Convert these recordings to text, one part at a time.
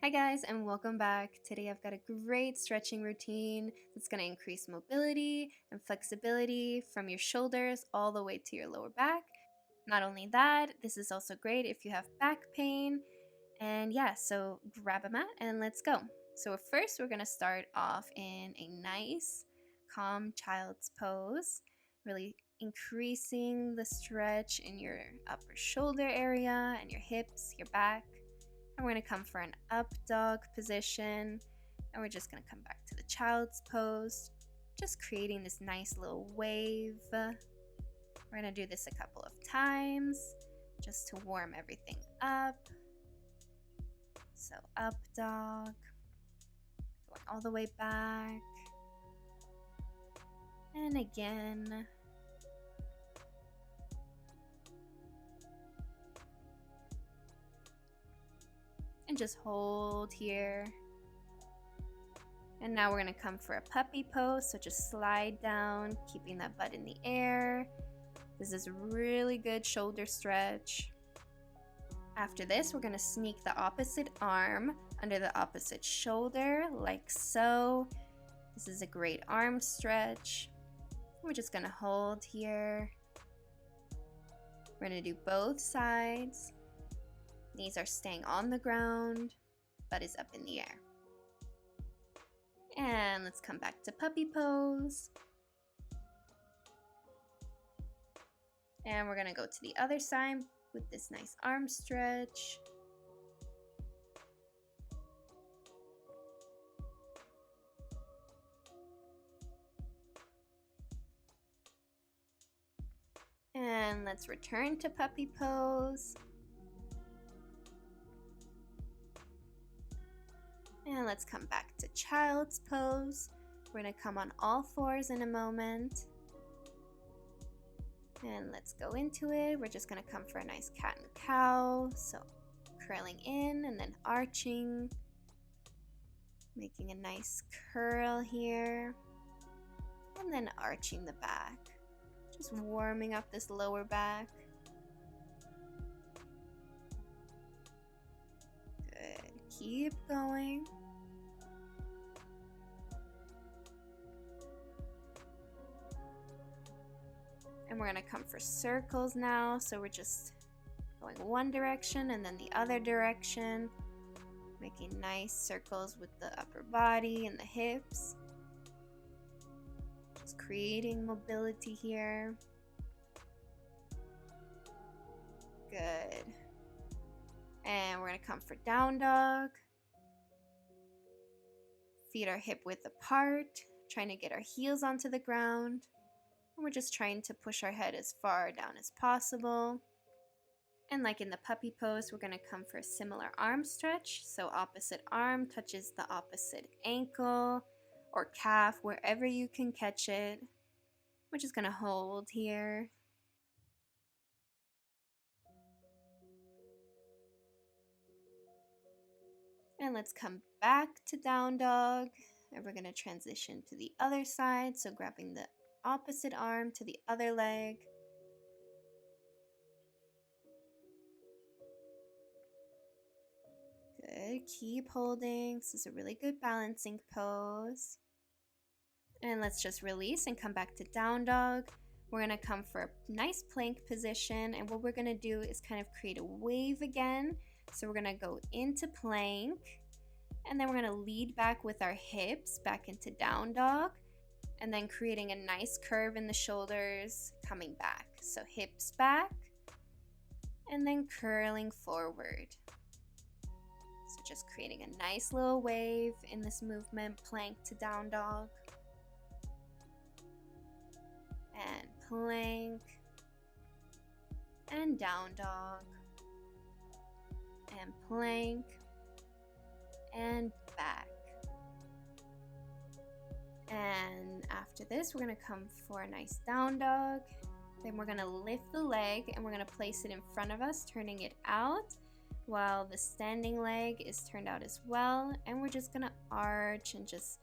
Hi guys, and welcome back. Today I've got a great stretching routine that's going to increase mobility and flexibility from your shoulders all the way to your lower back. Not only that, this is also great if you have back pain. And yeah, so grab a mat and let's go. So first we're going to start off in a nice calm child's pose, really increasing the stretch in your upper shoulder area and your hips, your back. And we're going to come for an up dog position. And we're just going to come back to the child's pose, just creating this nice little wave. We're going to do this a couple of times just to warm everything up. So up dog, going all the way back. And again. And just hold here. And now we're going to come for a puppy pose, so just slide down, keeping that butt in the air. This is a really good shoulder stretch. After this, we're going to sneak the opposite arm under the opposite shoulder, like so. This is a great arm stretch. We're just going to hold here. We're going to do both sides. Knees are staying on the ground, butt is up in the air. And let's come back to puppy pose. And we're going to go to the other side with this nice arm stretch. And let's return to puppy pose. And let's come back to child's pose. We're going to come on all fours in a moment. And let's go into it. We're just going to come for a nice cat and cow. So curling in and then arching. Making a nice curl here. And then arching the back. Just warming up this lower back. Good. Keep going. And we're going to come for circles now. So we're just going one direction and then the other direction. Making nice circles with the upper body and the hips. Just creating mobility here. Good. And we're going to come for down dog. Feet are hip width apart. Trying to get our heels onto the ground. And we're just trying to push our head as far down as possible. And like in the puppy pose, we're going to come for a similar arm stretch. So opposite arm touches the opposite ankle or calf, wherever you can catch it. We're just going to hold here. And let's come back to down dog. And we're going to transition to the other side. So grabbing the opposite arm to the other leg. Good. Keep holding. This is a really good balancing pose. And let's just release and come back to down dog. We're going to come for a nice plank position. And what we're going to do is kind of create a wave again. So we're going to go into plank. And then we're going to lead back with our hips back into down dog. And then creating a nice curve in the shoulders, coming back. So hips back. And then curling forward. So just creating a nice little wave in this movement, plank to down dog. And plank. And down dog. And plank. And back. And after this, we're going to come for a nice down dog. Then we're going to lift the leg and we're going to place it in front of us, turning it out while the standing leg is turned out as well. And we're just going to arch and just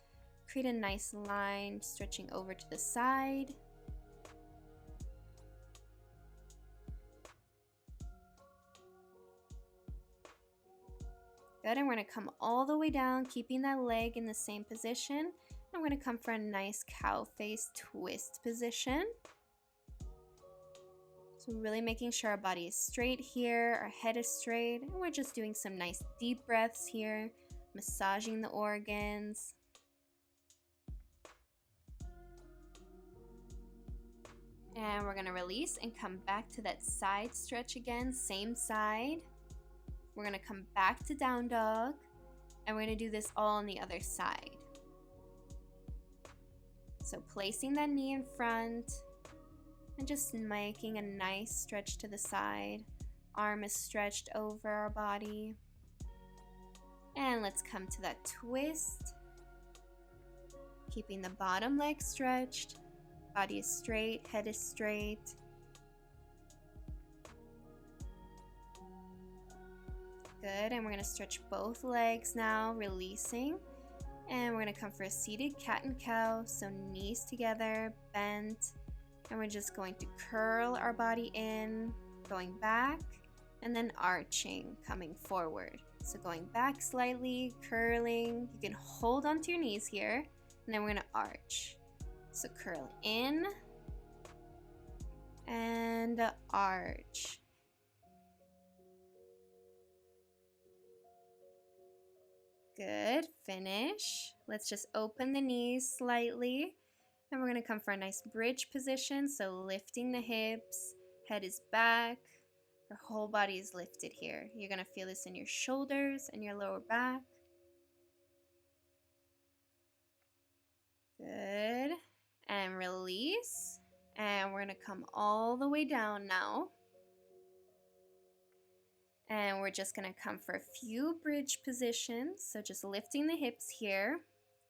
create a nice line, stretching over to the side. Good, and we're gonna come all the way down, keeping that leg in the same position. I'm gonna come for a nice cow face twist position. So really making sure our body is straight here, our head is straight, and we're just doing some nice deep breaths here, massaging the organs. And we're gonna release and come back to that side stretch again, same side. We're gonna come back to down dog, and we're gonna do this all on the other side. So placing that knee in front, and just making a nice stretch to the side. Arm is stretched over our body. And let's come to that twist. Keeping the bottom leg stretched. Body is straight, head is straight. Good, and we're gonna stretch both legs now, releasing. And we're gonna come for a seated cat and cow, so knees together, bent. And we're just going to curl our body in, going back, and then arching, coming forward. So going back slightly, curling. You can hold onto your knees here, and then we're gonna arch. So curl in, and arch. Good, finish. Let's just open the knees slightly. And we're going to come for a nice bridge position, so lifting the hips, head is back, our whole body is lifted here. You're going to feel this in your shoulders and your lower back. Good. And release. And we're going to come all the way down now. And we're just going to come for a few bridge positions, so just lifting the hips here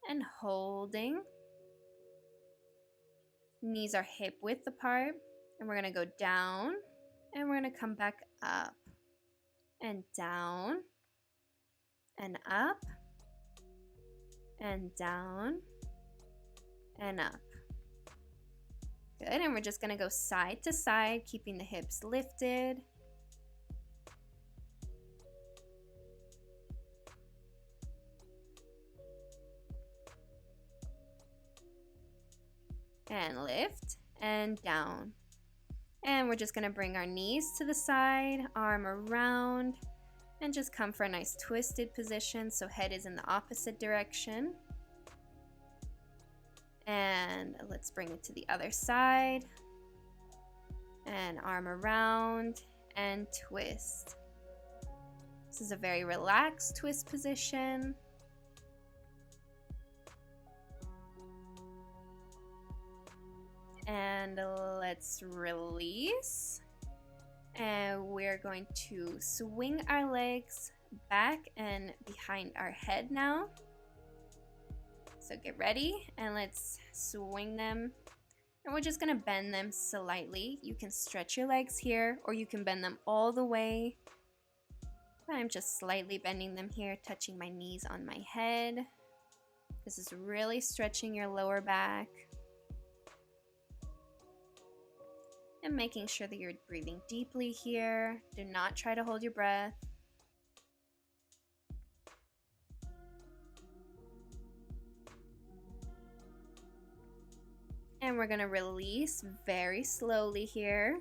and holding. Knees are hip width apart, and we're going to go down, and we're going to come back up, and down, and up, and down, and up. Good, and we're just going to go side to side, keeping the hips lifted. And lift and down. And we're just going to bring our knees to the side, arm around, and just come for a nice twisted position so head is in the opposite direction. And let's bring it to the other side. And arm around and twist. This is a very relaxed twist position. And let's release. And we're going to swing our legs back and behind our head now. So get ready and let's swing them. And we're just gonna bend them slightly. You can stretch your legs here or you can bend them all the way. I'm just slightly bending them here, touching my knees on my head. This is really stretching your lower back. And making sure that you're breathing deeply here. Do not try to hold your breath. And we're going to release very slowly here,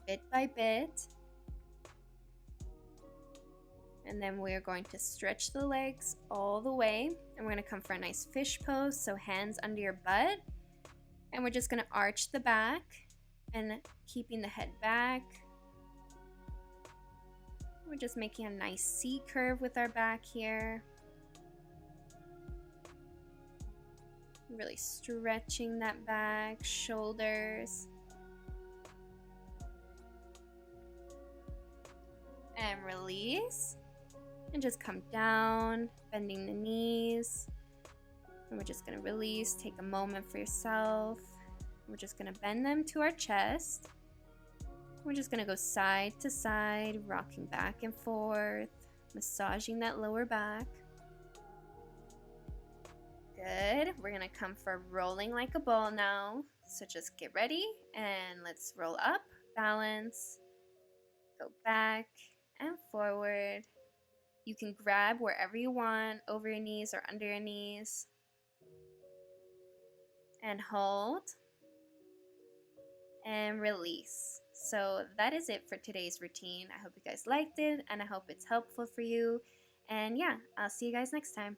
bit by bit. And then we're going to stretch the legs all the way. And we're going to come for a nice fish pose, so hands under your butt. And we're just going to arch the back. And keeping the head back. We're just making a nice C curve with our back here. Really stretching that back, shoulders. And release. And just come down, bending the knees. And we're just going to release, take a moment for yourself. We're just going to bend them to our chest. We're just going to go side to side, rocking back and forth, massaging that lower back. Good. We're going to come for rolling like a ball now. So just get ready and let's roll up, balance, go back and forward, You can grab wherever you want, over your knees or under your knees, and hold and release. So that is it for today's routine. I hope you guys liked it and I hope it's helpful for you. And yeah, I'll see you guys next time.